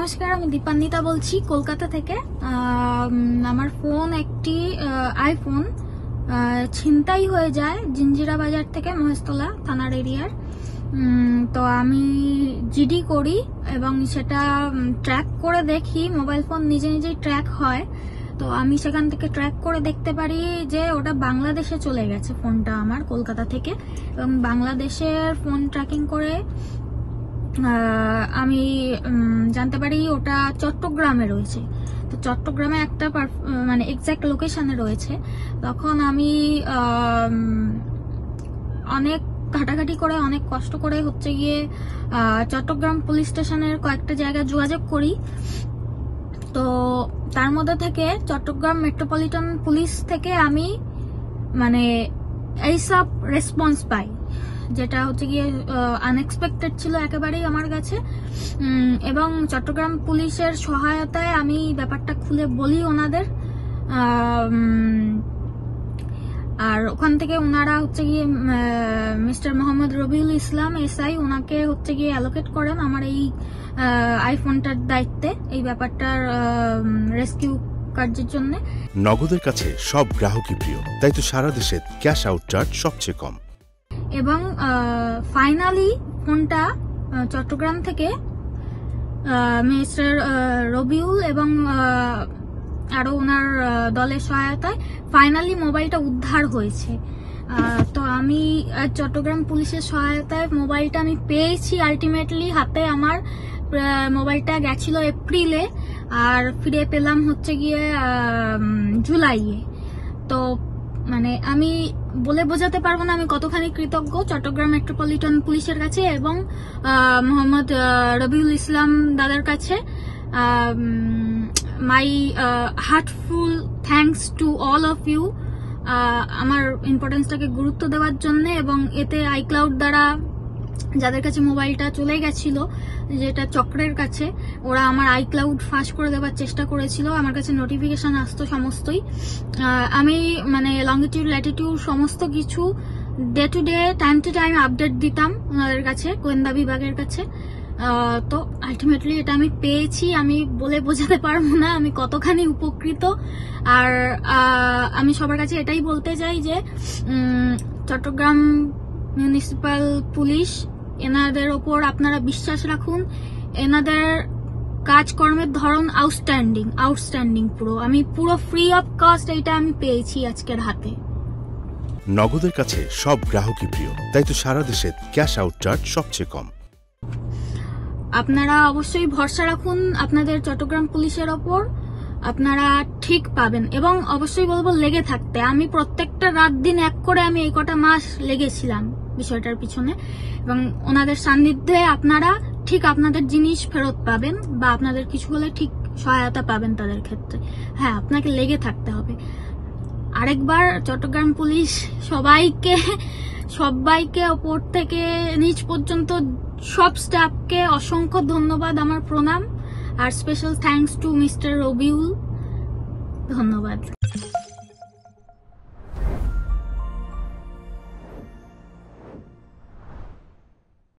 নমস্কার, আমি দীপান্বিতা বলছি কলকাতা থেকে। আমার ফোন একটি আইফোন ছিনতাই হয়ে যায় জিঞ্জিরা বাজার থেকে, মহেশতলা থানার এরিয়ার। তো আমি জিডি করি এবং সেটা ট্র্যাক করে দেখি, মোবাইল ফোন নিজে নিজেই ট্র্যাক হয়। তো আমি সেখান থেকে ট্র্যাক করে দেখতে পারি যে ওটা বাংলাদেশে চলে গেছে ফোনটা আমার, কলকাতা থেকে। এবং বাংলাদেশের ফোন ট্র্যাকিং করে আমি জানতে পারি ওটা চট্টগ্রামে রয়েছে। তো চট্টগ্রামে একটা মানে এক্সাক্ট লোকেশনে রয়েছে। তখন আমি অনেক ঘাটাঘাটি করে, অনেক কষ্ট করে হচ্ছে গিয়ে চট্টগ্রাম পুলিশ স্টেশনের কয়েকটা জায়গায় যোগাযোগ করি। তো তার মধ্যে থেকে চট্টগ্রাম মেট্রোপলিটন পুলিশ থেকে আমি মানে এইসব রেসপন্স পাই, যেটা হচ্ছে গিয়ে আনএক্সপেক্টেড ছিল একেবারেই আমার কাছে। এবং চট্টগ্রাম পুলিশের সহায়তায় আমি ব্যাপারটা খুলে বলি ওনাদের। আর ওখান থেকে ওনারা হচ্ছে গিয়ে মিস্টার মোহাম্মদ রবিউল ইসলাম এসআই, ওনাকে হচ্ছে গিয়ে অ্যালোকেট করেন আমার এই আইফোনটার দায়িত্বে, এই ব্যাপারটার রেস্কিউ কার্যের জন্য। নগদের কাছে সব গ্রাহকই প্রিয়, তাই তো সারা দেশে ক্যাশ আউট চার্জ সবচেয়ে কম। এবং ফাইনালি ফোনটা চট্টগ্রাম থেকে মিস্টার রবিউল এবং আরো ওনার দলের সহায়তায় ফাইনালি মোবাইলটা উদ্ধার হয়েছে। তো আমি চট্টগ্রাম পুলিশের সহায়তায় মোবাইলটা আমি পেয়েছি আলটিমেটলি হাতে। আমার মোবাইলটা গেছিল এপ্রিলে, আর ফিরে পেলাম হচ্ছে গিয়ে জুলাইয়ে। তো মানে আমি বলে বোঝাতে পারবো না আমি কতখানি কৃতজ্ঞ চট্টগ্রাম মেট্রোপলিটন পুলিশের কাছে এবং মোহাম্মদ রবিউল ইসলাম দাদার কাছে। My heartful thanks to all of you, আমার ইম্পর্টেন্সটাকে গুরুত্ব দেওয়ার জন্য। এবং এতে আইক্লাউড দ্বারা যাদের কাছে মোবাইলটা চলে গেছিল, যেটা চক্রের কাছে, ওরা আমার আইক্লাউড ফাঁস করে দেওয়ার চেষ্টা করেছিল। আমার কাছে নোটিফিকেশন আসতো সমস্তই। আমি মানে লঙ্গিটিউড ল্যাটিটিউড সমস্ত কিছু day to day, time to time update দিতাম ওনাদের কাছে, গোয়েন্দা বিভাগের কাছে। তো আলটিমেটলি এটা আমি পেয়েছি। আমি বলে বোঝাতে পারবো না আমি কতখানি উপকৃত। আর আমি সবার কাছে এটাই বলতে চাই যে চট্টগ্রাম মিউনিসিপাল পুলিশ, এনাদের ওপর আপনারা বিশ্বাস রাখুন। এনাদের কাজকর্মের ধরন আউটস্ট্যান্ডিং পুরো। আমি পুরো ফ্রি অফ কস্ট এইটা আমি পেয়েছি আজকের হাতে। নগদের কাছে সব গ্রাহকই প্রিয়, তাই তো সারা দেশে ক্যাশ আউট চার্জ সবচেয়ে কম। আপনারা অবশ্যই ভরসা রাখুন আপনাদের চট্টগ্রাম পুলিশের ওপর, আপনারা ঠিক পাবেন। এবং অবশ্যই বলবো লেগে থাকতে। আমি প্রত্যেকটা রাত দিন এক করে আমি এই কটা মাস লেগেছিলাম বিষয়টার পিছনে। এবং ওনাদের সান্নিধ্যে আপনারা ঠিক আপনাদের জিনিস ফেরত পাবেন, বা আপনাদের কিছু হলে ঠিক সহায়তা পাবেন তাদের ক্ষেত্রে। হ্যাঁ, আপনাকে লেগে থাকতে হবে। আরেকবার চট্টগ্রাম পুলিশ সবাইকে ওপর থেকে নিচ পর্যন্ত সব স্টাফকে অসংখ্য ধন্যবাদ, আমার প্রণাম। আর special thanks to mister Rabiul, ধন্যবাদ।